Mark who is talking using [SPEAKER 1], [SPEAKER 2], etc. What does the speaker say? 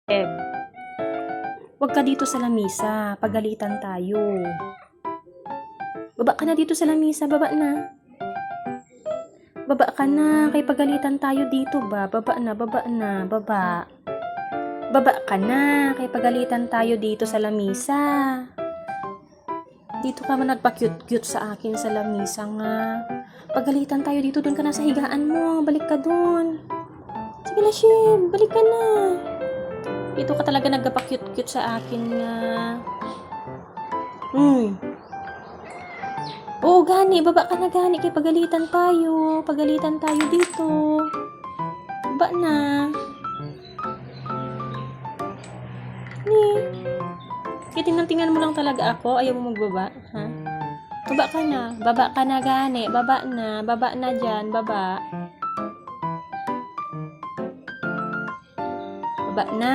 [SPEAKER 1] Huwag ka dito sa lamisa, pagalitan tayo. Baba ka na dito sa lamisa, baba na. Baba ka na, kay pagalitan tayo dito ba? Baba na, baba na, baba. Baba ka na, kay pagalitan tayo dito sa lamisa. Dito ka man nagpa-cute-cute sa akin sa lamisa nga. Pagalitan tayo dito, doon ka na sa higaan mo. Balik ka doon. Sige na, Shib, balik ka na. Dito ka talaga nagpa-cute-cute sa akin nga. Oo, gani, baba ka na gani, kay pagalitan tayo. Pagalitan tayo dito. Baba na. Ni. Kaya tingnan mo lang talaga ako. Ayaw mo magbaba, ha? Baba ka na. Baba ka na gani. Baba na. Baba na dyan. Baba. Baba na.